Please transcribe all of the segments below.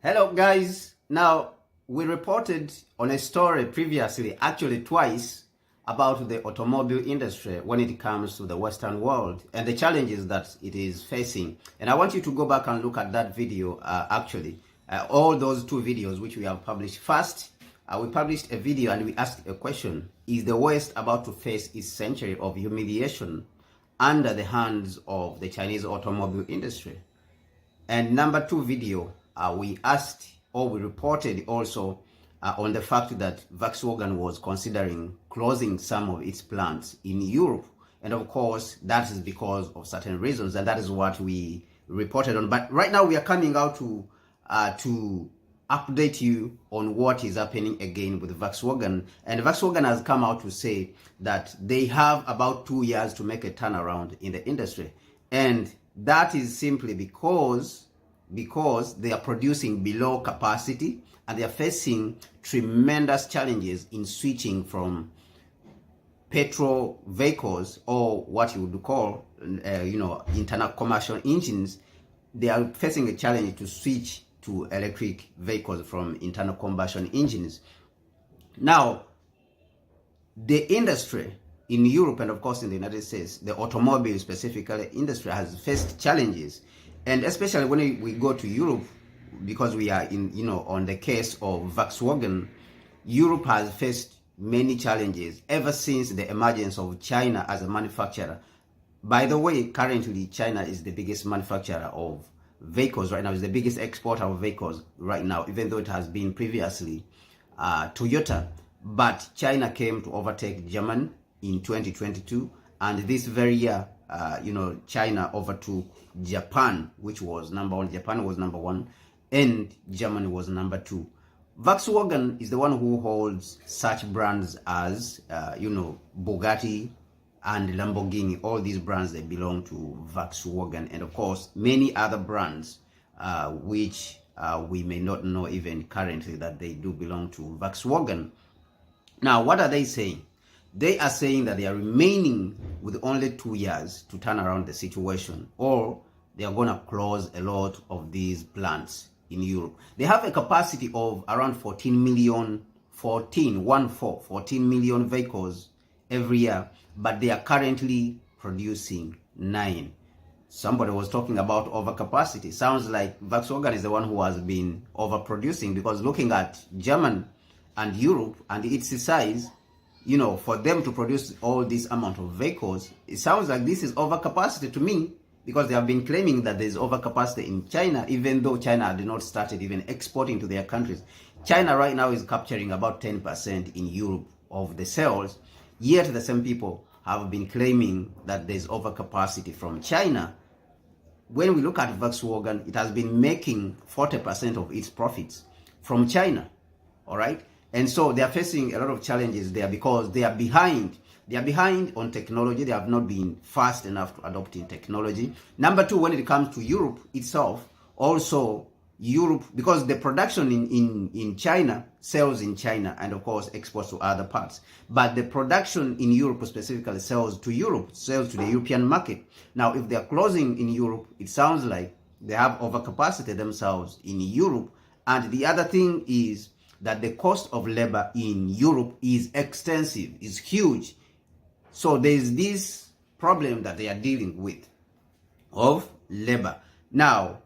Hello guys, now we reported on a story previously, actually twice, about the automobile industry when it comes to the Western world and the challenges that it is facing. And I want you to go back and look at that video, all those two videos which we have published. First, we published a video and we asked a question: is the West about to face its century of humiliation under the hands of the Chinese automobile industry? And number two video, we asked, or we reported also on the fact that Volkswagen was considering closing some of its plants in Europe. And of course, that is because of certain reasons, and that is what we reported on. But right now we are coming out to update you on what is happening again with Volkswagen. And Volkswagen has come out to say that they have about 2 years to make a turnaround in the industry. And that is simply because they are producing below capacity and they are facing tremendous challenges in switching from petrol vehicles, or what you would call internal combustion engines. They are facing a challenge to switch to electric vehicles from internal combustion engines. Now, the industry in Europe and of course in the United States, the automobile specifically industry, has faced challenges. And especially when we go to Europe, because we are on the case of Volkswagen, Europe has faced many challenges ever since the emergence of China as a manufacturer. By the way, currently China is the biggest manufacturer of vehicles right now, is the biggest exporter of vehicles right now, even though it has been previously Toyota. But China came to overtake Germany in 2022, and this very year, China overtook Japan, which was number one. Japan was number one, and Germany was number two. Volkswagen is the one who holds such brands as, Bugatti and Lamborghini. All these brands, they belong to Volkswagen, and of course, many other brands, which we may not know even currently that they do belong to Volkswagen. Now, what are they saying? They are saying that they are remaining with only 2 years to turn around the situation, or they are going to close a lot of these plants in Europe. They have a capacity of around 14 million vehicles every year, but they are currently producing 9. Somebody was talking about overcapacity. Sounds like Volkswagen is the one who has been overproducing, because looking at Germany and Europe and its size, for them to produce all this amount of vehicles, it sounds like this is overcapacity to me, because they have been claiming that there's overcapacity in China, even though China did not started even exporting to their countries. China right now is capturing about 10% in Europe of the sales, yet the same people have been claiming that there's overcapacity from China. When we look at Volkswagen, it has been making 40% of its profits from China, all right? And so they are facing a lot of challenges there because they are behind. They are behind on technology. They have not been fast enough to adopting technology. Number two, when it comes to Europe itself, also Europe, because the production in China sells in China and of course exports to other parts. But the production in Europe specifically sells to Europe, sells to the European market. Now, if they are closing in Europe, it sounds like they have overcapacity themselves in Europe. And the other thing is that the cost of labor in Europe is extensive, is huge. So there's this problem that they are dealing with of labor. Now,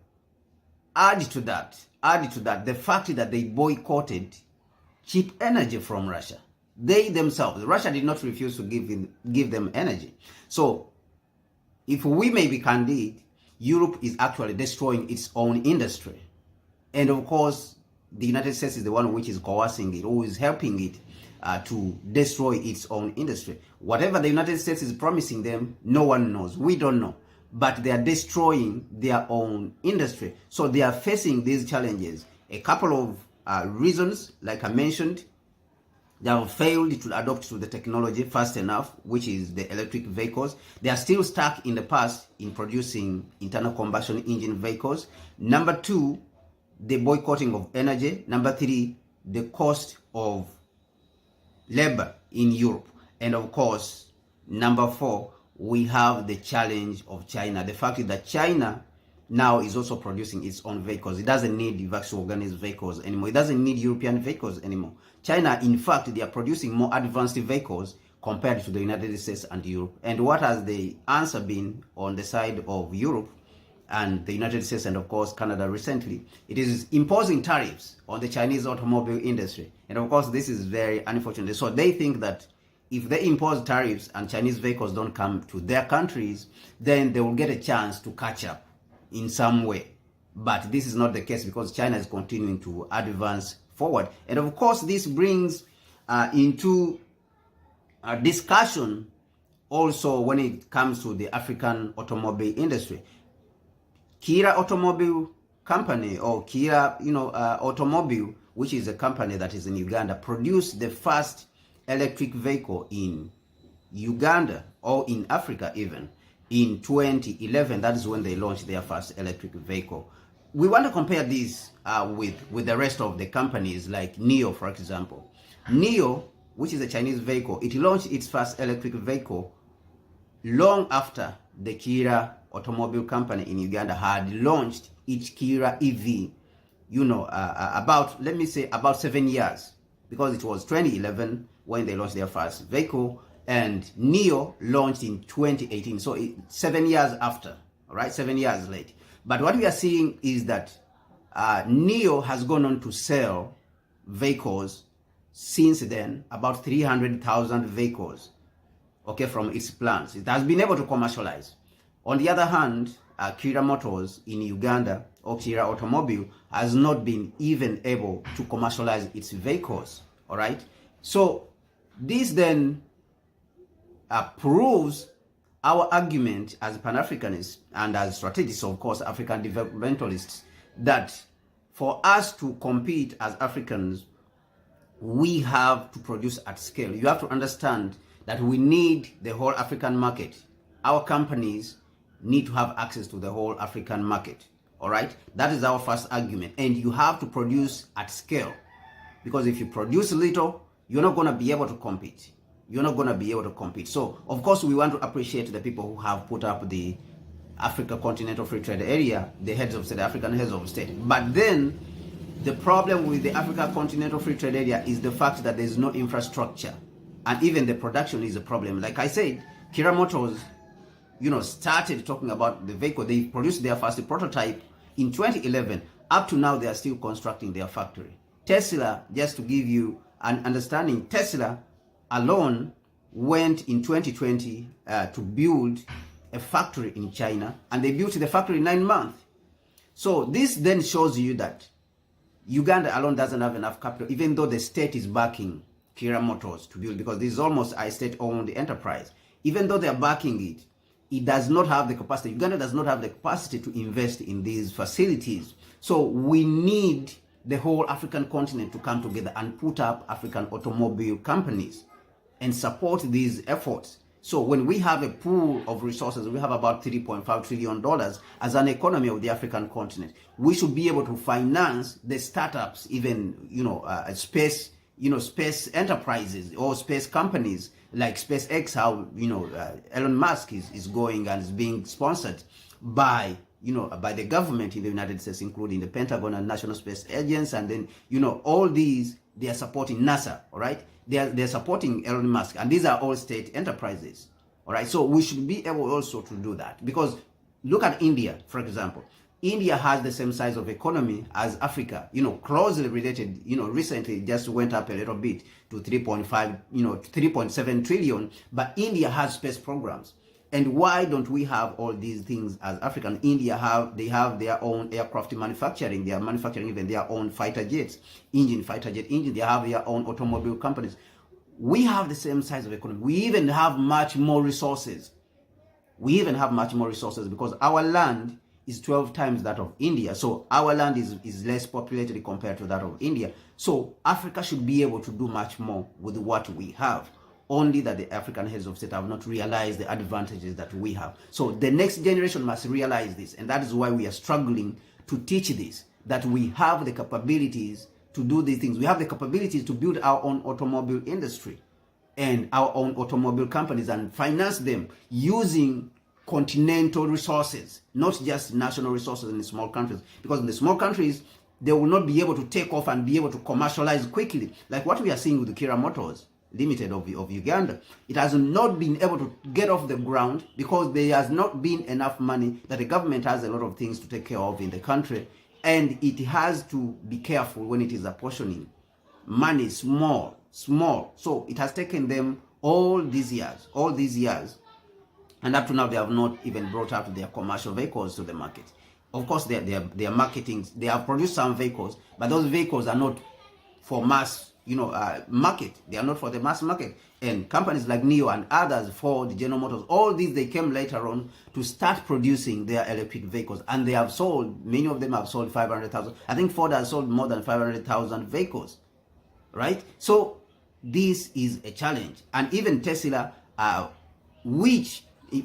add to that the fact that they boycotted cheap energy from Russia. They themselves, Russia did not refuse to give them energy. So if we may be candid, Europe is actually destroying its own industry. And of course, the United States is the one which is coercing it, who is helping it to destroy its own industry. Whatever the United States is promising them, no one knows. We don't know. But they are destroying their own industry. So they are facing these challenges. A couple of reasons, like I mentioned, they have failed to adopt to the technology fast enough, which is the electric vehicles. They are still stuck in the past in producing internal combustion engine vehicles. Number two, the boycotting of energy. Number three, the cost of labor in Europe. And of course, number four, we have the challenge of China. The fact is that China now is also producing its own vehicles. It doesn't need Volkswagen's vehicles anymore. It doesn't need European vehicles anymore. China, in fact, they are producing more advanced vehicles compared to the United States and Europe. And what has the answer been on the side of Europe and the United States and, of course, Canada recently? It is imposing tariffs on the Chinese automobile industry. And, of course, this is very unfortunate. So they think that if they impose tariffs and Chinese vehicles don't come to their countries, then they will get a chance to catch up in some way. But this is not the case because China is continuing to advance forward. And, of course, this brings into a discussion also when it comes to the African automobile industry. Kia Automobile Company, or Kia Automobile, which is a company that is in Uganda, produced the first electric vehicle in Uganda, or in Africa even, in 2011. That is when they launched their first electric vehicle. We want to compare this with the rest of the companies like NIO, for example. NIO, which is a Chinese vehicle, it launched its first electric vehicle long after the Kia Automobile Company in Uganda had launched its Kia EV, about, let me say, about 7 years, because it was 2011 when they launched their first vehicle, and NIO launched in 2018, so 7 years after, all right, 7 years late. But what we are seeing is that NIO has gone on to sell vehicles since then, about 300,000 vehicles, okay, from its plants. It has been able to commercialize. On the other hand, Kia Motors in Uganda, or Kia Automobile, has not been even able to commercialize its vehicles, all right? So this then proves our argument as Pan-Africanists and as strategists, of course, African developmentalists, that for us to compete as Africans, we have to produce at scale. You have to understand that we need the whole African market. Our companies need to have access to the whole African market, all right? That is our first argument. And you have to produce at scale, because if you produce little, you're not going to be able to compete. You're not going to be able to compete. So, of course, we want to appreciate the people who have put up the Africa Continental Free Trade Area, the heads of state, the African heads of state. But then, the problem with the Africa Continental Free Trade Area is the fact that there's no infrastructure. And even the production is a problem. Like I said, Kia Motors, started talking about the vehicle. They produced their first prototype in 2011. Up to now, they are still constructing their factory. Tesla, just to give you an understanding, Tesla alone went in 2020 to build a factory in China, and they built the factory in 9 months. So this then shows you that Uganda alone doesn't have enough capital, even though the state is backing Kia Motors to build, because this is almost a state-owned enterprise. Even though they are backing it, it does not have the capacity. Uganda does not have the capacity to invest in these facilities. So we need the whole African continent to come together and put up African automobile companies and support these efforts. So when we have a pool of resources, we have about $3.5 trillion as an economy of the African continent. We should be able to finance the startups, even, space enterprises or space companies like SpaceX, how, Elon Musk is going and is being sponsored by, by the government in the United States, including the Pentagon and National Space Agency. And then, all these, they are supporting NASA, all right? They're supporting Elon Musk, and these are all state enterprises, all right? So we should be able also to do that, because look at India, for example. India has the same size of economy as Africa, closely related, recently just went up a little bit to 3.7 trillion, but India has space programs. And why don't we have all these things as African? India they have their own aircraft manufacturing. They are manufacturing even their own fighter jets, fighter jet engine. They have their own automobile companies. We have the same size of economy. We even have much more resources. Because our land is 12 times that of India. So our land is less populated compared to that of India. So Africa should be able to do much more with what we have. Only that the African heads of state have not realized the advantages that we have. So the next generation must realize this, and that is why we are struggling to teach this, that we have the capabilities to do these things. We have the capabilities to build our own automobile industry and our own automobile companies and finance them using continental resources, not just national resources in the small countries. Because in the small countries, they will not be able to take off and be able to commercialize quickly. Like what we are seeing with the Kira Motors Limited of Uganda. It has not been able to get off the ground because there has not been enough money, that the government has a lot of things to take care of in the country. And it has to be careful when it is apportioning money small. So it has taken them all these years. And up to now, they have not even brought out their commercial vehicles to the market. Of course, they are marketing. They have produced some vehicles, but those vehicles are not for mass, market. They are not for the mass market. And companies like NIO and others, Ford, General Motors, all these, they came later on to start producing their electric vehicles. And they have sold, many of them have sold 500,000. I think Ford has sold more than 500,000 vehicles, right? So this is a challenge. And even Tesla,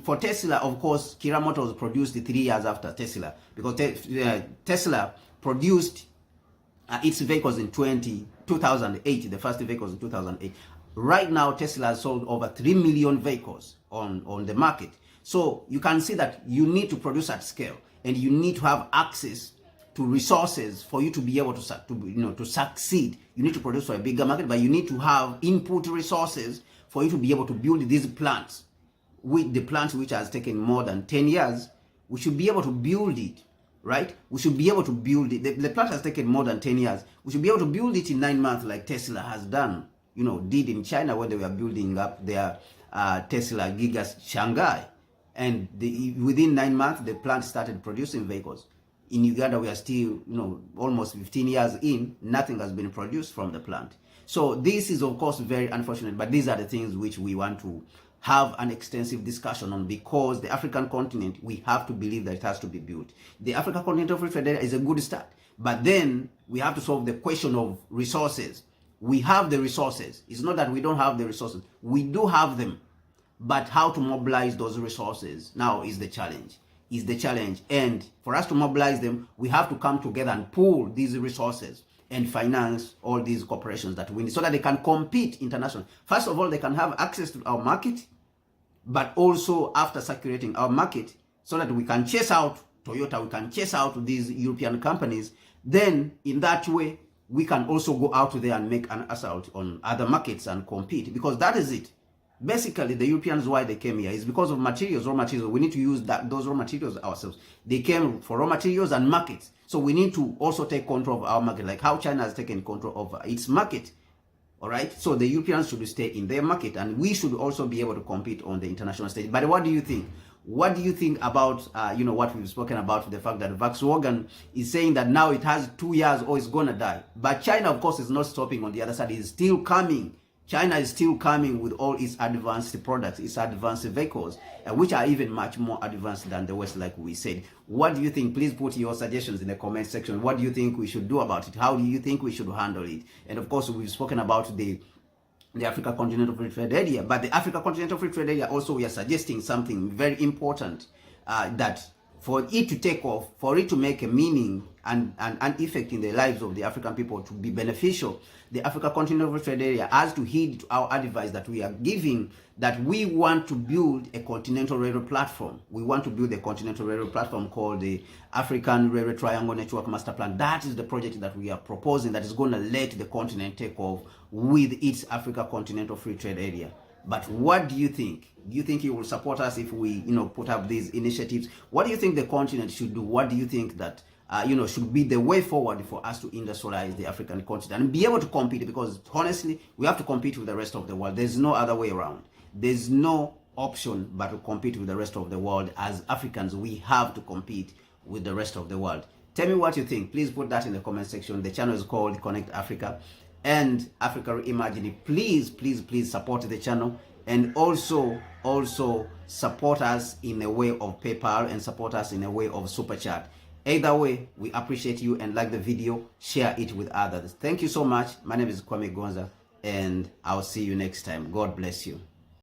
for Tesla, of course, Kira Motors produced 3 years after Tesla, because Tesla produced its vehicles in 2008, the first vehicles in 2008. Right now, Tesla has sold over 3 million vehicles on the market. So you can see that you need to produce at scale, and you need to have access to resources for you to be able to succeed. You need to produce for a bigger market, but you need to have input resources for you to be able to build these plants. With the plants which has taken more than 10 years, we should be able to build it, right? We should be able to build it. The plant has taken more than 10 years. We should be able to build it in 9 months like Tesla has done, did in China when they were building up their Tesla Gigas Shanghai. And within 9 months, the plant started producing vehicles. In Uganda, we are still, almost 15 years in, nothing has been produced from the plant. So this is, of course, very unfortunate, but these are the things which we want to have an extensive discussion on, because the African continent, we have to believe that it has to be built. The African Continental Free Trade Area is a good start, but then we have to solve the question of resources. We have the resources. It's not that we don't have the resources. We do have them, but how to mobilize those resources now is the challenge. And for us to mobilize them, we have to come together and pool these resources and finance all these corporations that we need so that they can compete internationally. First of all, they can have access to our market, but also after circulating our market, so that we can chase out Toyota, we can chase out these European companies. Then in that way, we can also go out there and make an assault on other markets and compete, because that is it. Basically, the Europeans, why they came here is because of materials, raw materials. We need to use those raw materials ourselves. They came for raw materials and markets. So we need to also take control of our market, like how China has taken control of its market. All right. So the Europeans should stay in their market, and we should also be able to compete on the international stage. But what do you think? What do you think about, what we've spoken about, the fact that Volkswagen is saying that now it has 2 years or it's going to die. But China, of course, is not stopping on the other side. It's still coming. China is still coming with all its advanced products, its advanced vehicles, which are even much more advanced than the West, like we said. What do you think? Please put your suggestions in the comment section. What do you think we should do about it? How do you think we should handle it? And of course, we've spoken about the Africa Continental Free Trade Area, but the Africa Continental Free Trade Area also, we are suggesting something very important, that for it to take off, for it to make a meaning and an effect in the lives of the African people, to be beneficial, the Africa Continental Free Trade Area has to heed to our advice that we are giving, that we want to build a continental railroad platform. We want to build a continental railroad platform called the African Railroad Triangle Network Master Plan. That is the project that we are proposing, that is going to let the continent take off with its Africa Continental Free Trade Area. But what do you think? Do you think you will support us if we, put up these initiatives? What do you think the continent should do? What do you think that, should be the way forward for us to industrialize the African continent and be able to compete? Because honestly, we have to compete with the rest of the world. There's no other way around. There's no option but to compete with the rest of the world. As Africans, we have to compete with the rest of the world. Tell me what you think. Please put that in the comment section. The channel is called Connect Africa and Africa Reimagined. Please support the channel, and also support us in a way of PayPal and support us in a way of Super Chat. Either way, we appreciate you, and like the video, share it with others. Thank you so much. My name is Kwame Gonza, and I'll see you next time. God bless you.